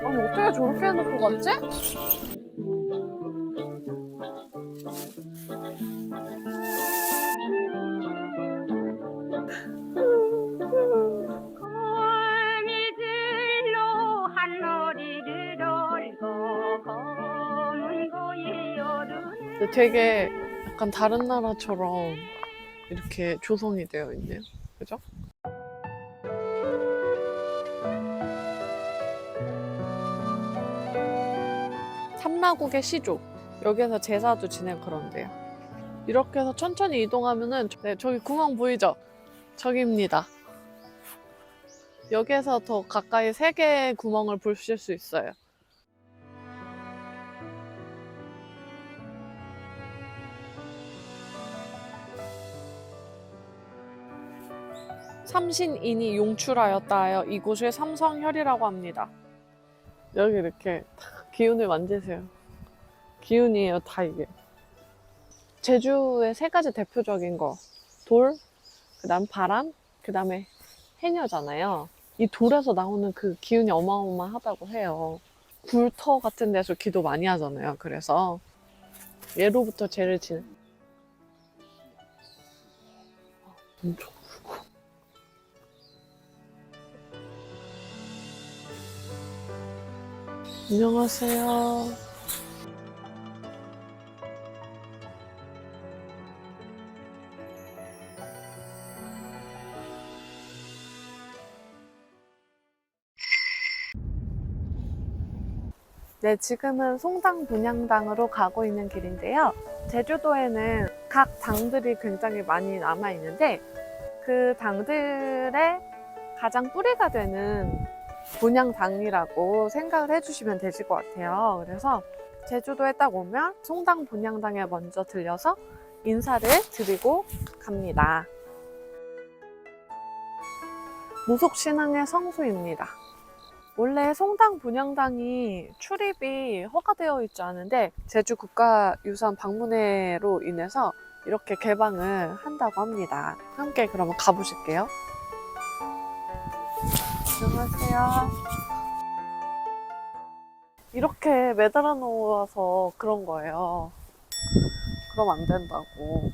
아니 어떻게 저렇게 해놓고 갔지? 거미줄로 한머리를 돌고 검은 고의 여름. 근데 되게 약간 다른 나라처럼 이렇게 조성이 되어 있네요. 그죠? 삼라국의 시조. 여기에서 제사도 지내고 그런데요. 이렇게 해서 천천히 이동하면은 네, 저기 구멍 보이죠? 저기입니다. 여기에서 더 가까이 3개의 구멍을 보실 수 있어요. 삼신인이 용출하였다 하여 이곳을 삼성혈이라고 합니다. 여기 이렇게 기운을 만지세요. 기운이에요, 다 이게. 제주의 3가지 대표적인 거. 돌, 그 다음 바람, 그 다음에 해녀잖아요. 이 돌에서 나오는 그 기운이 어마어마하다고 해요. 굴터 같은 데서 기도 많이 하잖아요. 그래서 예로부터 죄를 지는 엄청 크고. 안녕하세요. 네, 지금은 송당 분향당으로 가고 있는 길인데요. 제주도에는 각 당들이 굉장히 많이 남아 있는데 그 당들의 가장 뿌리가 되는 분향당이라고 생각을 해주시면 되실 것 같아요. 그래서 제주도에 딱 오면 송당 분향당에 먼저 들려서 인사를 드리고 갑니다. 무속신앙의 성수입니다. 원래 송당 분향당이 출입이 허가되어 있지 않은데 제주국가유산 방문회로 인해서 이렇게 개방을 한다고 합니다. 함께 그러면 가보실게요. 안녕하세요. 이렇게 매달아 놓아서 그런 거예요. 그럼 안 된다고.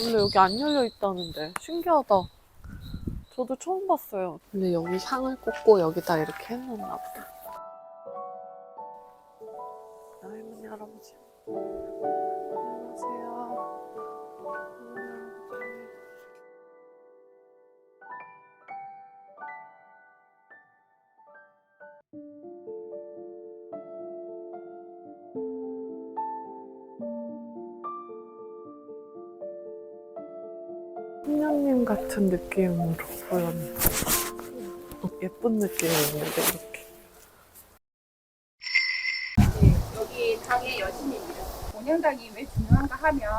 원래 여기 안 열려 있다는데 신기하다. 저도 처음 봤어요. 근데 여기 상을 꽂고 여기다 이렇게 해놓나 보다. 할머니, 할아버지. 안녕하세요. 선녀님 같은 느낌으로 보였는데 예쁜 느낌이 있는데 이렇게. 네, 여기 당의 여신입니다. 본향당이 왜 중요한가 하면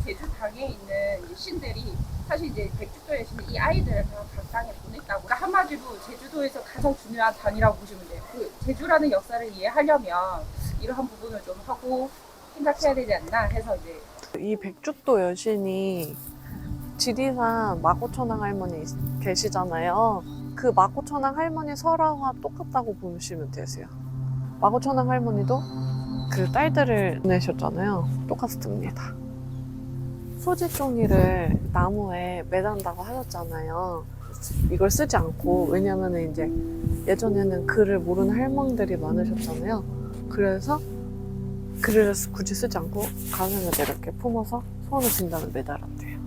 제주 당에 있는 이제 신들이 사실 이제 백주도 여신이 이 아이들을 다 각 당에 보냈다고. 그러니까 한마디로 제주도에서 가장 중요한 당이라고 보시면 돼요. 그 제주라는 역사를 이해하려면 이러한 부분을 좀 하고 생각해야 되지 않나 해서 이제 이 백주도 여신이 지리산 마고천왕 할머니 계시잖아요. 그 마고천왕 할머니 설화와 똑같다고 보시면 되세요. 마고천왕 할머니도 그 딸들을 보내셨잖아요. 똑같습니다. 소지종이를 나무에 매단다고 하셨잖아요. 이걸 쓰지 않고, 왜냐면 이제 예전에는 글을 모르는 할망들이 많으셨잖아요. 그래서 글을 굳이 쓰지 않고 가슴에다 이렇게 품어서 소원을 진 다음에 매달았대요.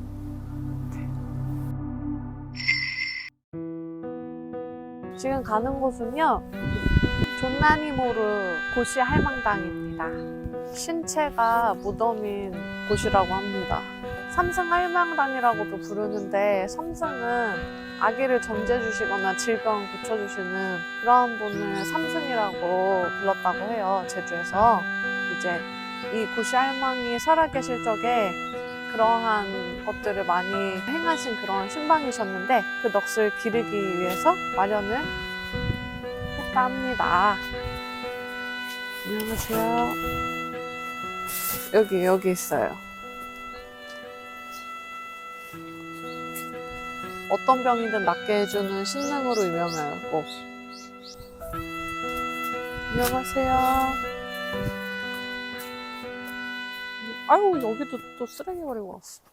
지금 가는 곳은요, 존나니모르 고시 할망당입니다. 신체가 무덤인 곳이라고 합니다. 삼승 할망당이라고도 부르는데, 삼승은 아기를 전제주시거나 질병을 고쳐주시는 그러한 분을 삼승이라고 불렀다고 해요, 제주에서. 이제 이 고시 할망이 살아계실 적에 그러한 것들을 많이 행하신 그런 신방이셨는데 그 넋을 기르기 위해서 마련을 했다 합니다. 안녕하세요. 여기 있어요. 어떤 병이든 낫게 해주는 신능으로 유명하고 안녕하세요. 아유, 여기도 또 쓰레기 버리고 왔어.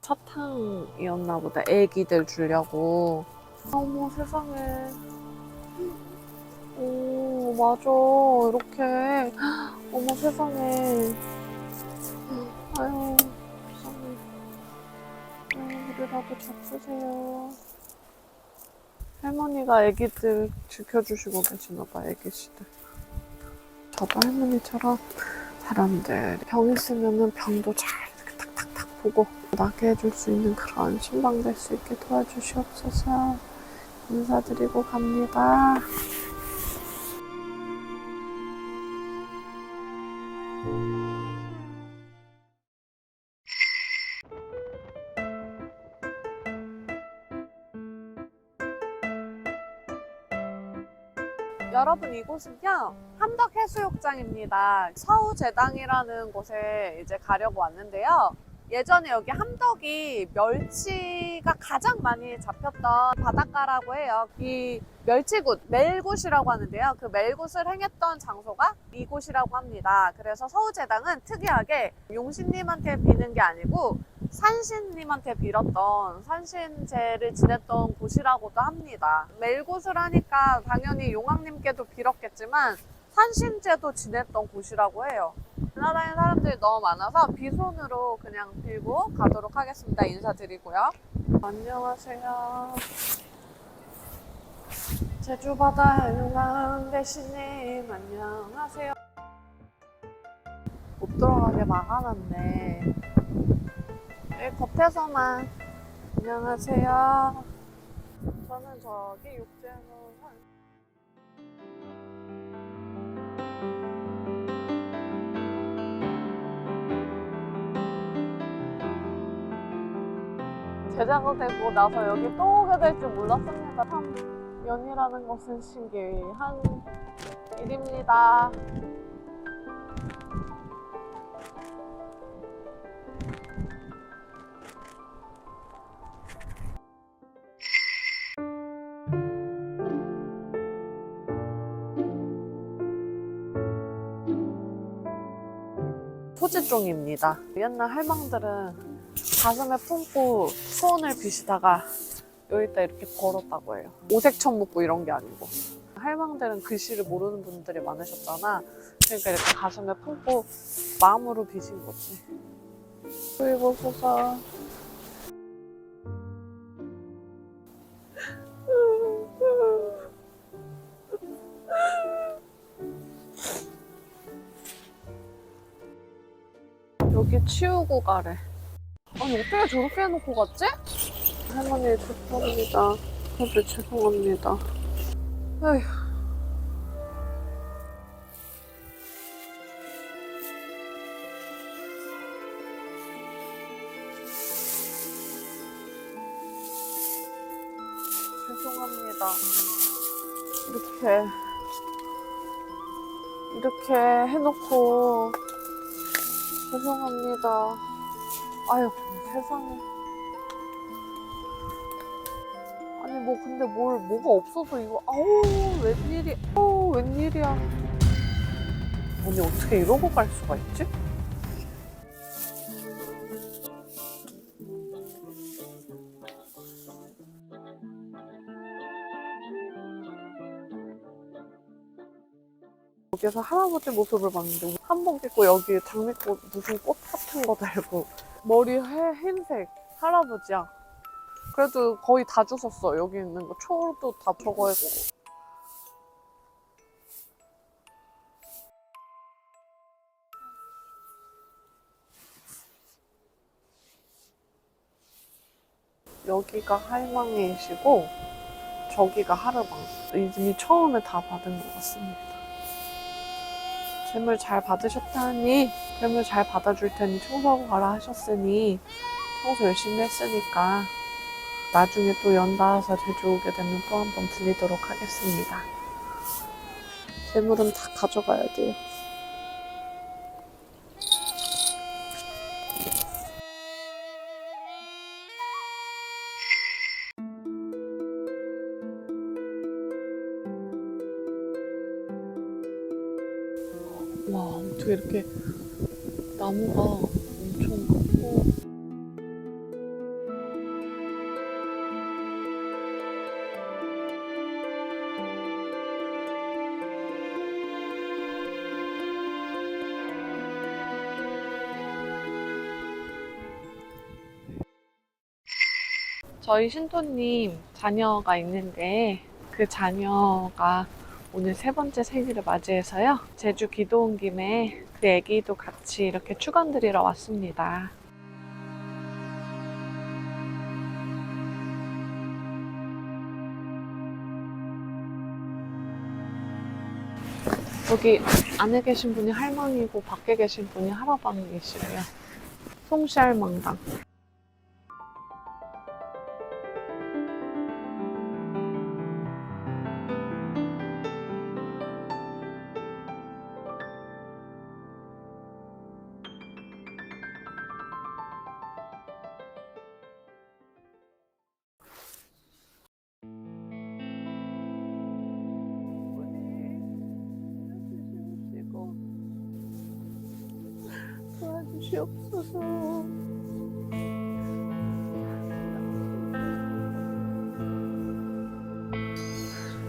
사탕이었나 보다. 애기들 주려고. 어머 세상에. 오 맞아 이렇게. 어머 세상에. 아유 세상에. 우리라도 잡수세요. 할머니가 애기들 지켜주시고 계시나봐. 애기씨들. 저도 할머니처럼 사람들 병 있으면은 병도 잘 이렇게 탁탁탁 보고 나게 해줄 수 있는 그런 신방 될 수 있게 도와주시옵소서. 인사드리고 갑니다. 여러분 이곳은요 함덕해수욕장입니다. 서우제당이라는 곳에 이제 가려고 왔는데요. 예전에 여기 함덕이 멸치가 가장 많이 잡혔던 바닷가라고 해요. 이 멸치굿, 멜굿이라고 하는데요. 그 멜굿을 행했던 장소가 이곳이라고 합니다. 그래서 서우제당은 특이하게 용신님한테 비는 게 아니고 산신님한테 빌었던 산신제를 지냈던 곳이라고도 합니다. 멜굿을 하니까 당연히 용왕님께도 빌었겠지만 산신제도 지냈던 곳이라고 해요. 지나다니는 사람들이 너무 많아서 비손으로 그냥 빌고 가도록 하겠습니다. 인사드리고요. 안녕하세요. 제주바다 용왕 대신님 안녕하세요. 못 들어가게 막아놨네. 겉에서만. 안녕하세요. 저는 저기 육지에서 제자가 되고 나서 여기 또 오게 될 줄 몰랐습니다. 참 연이라는 것은 신기한 일입니다. 소지종입니다. 옛날 할망들은 가슴에 품고 소원을 비시다가 여기다 이렇게 걸었다고 해요. 오색천 묻고 이런 게 아니고. 할망들은 글씨를 모르는 분들이 많으셨잖아. 그러니까 이렇게 가슴에 품고 마음으로 비신 거지. 그리고 소서 여기 치우고 가래. 아니 어떻게 저렇게 해놓고 갔지? 할머니 죄송합니다. 다들 죄송합니다. 에휴. 죄송합니다. 이렇게 해놓고 죄송합니다. 아유 세상에. 아니 뭐 근데 뭐가 없어서 이거 웬일이야. 아니 어떻게 이러고 갈 수가 있지? 여기서 할아버지 모습을 봤는데 한복 입고 여기 장미꽃 무슨 꽃 같은 거 달고 머리 흰색 할아버지야. 그래도 거의 다 주웠어. 여기 있는 거 초도 다 저거 했고. 여기가 할망이시고 저기가 하르방. 이미 처음에 다 받은 것 같습니다. 재물 잘 받으셨다니, 재물 잘 받아줄 테니 청소하고 가라 하셨으니 청소 열심히 했으니까 나중에 또 연달아서 제주 오게 되면 또 한 번 들리도록 하겠습니다. 재물은 다 가져가야 돼요. 와, 어떻게 이렇게 나무가 엄청 크고. 저희 신도님 자녀가 있는데 그 자녀가 오늘 3번째 생일을 맞이해서요. 제주 기도 온 김에 그 애기도 같이 이렇게 축원드리러 왔습니다. 여기 안에 계신 분이 할머니고 밖에 계신 분이 할아버지시래요. 송시할망당. 도와주시옵소서.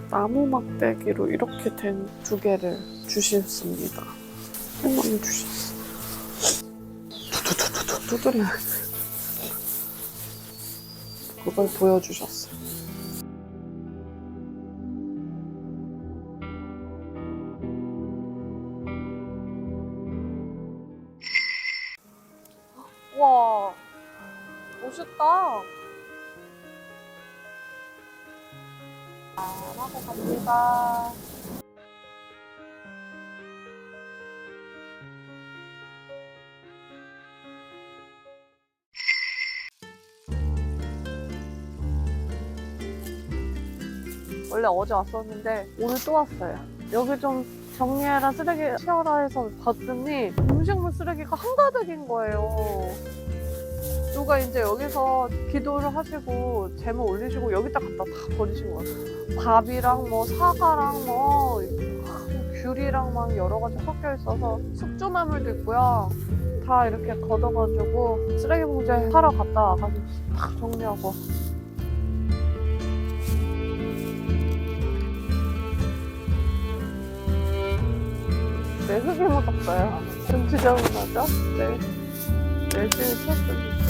나무 막대기로 이렇게 된 2개를 주셨습니다. 할머니 주셨어. 두드려. 그걸 보여주셨어요. 와, 멋있다. 하고 갑니다. 원래 어제 왔었는데 오늘 또 왔어요. 여기 좀 정리해라, 쓰레기 치워라 해서 봤더니 음식물 쓰레기가 한가득인 거예요. 누가 이제 여기서 기도를 하시고 제목 올리시고 여기다 갖다 다 버리신 거예요. 밥이랑 뭐 사과랑 뭐 귤이랑 막 여러 가지 섞여 있어서 숙주나물도 있고요. 다 이렇게 걷어가지고 쓰레기 봉지에 사러 갔다 와가지고 딱 정리하고. 네, 흙이 묻었어요. 김치전은 하죠? 네. 열심히 쳤습니다.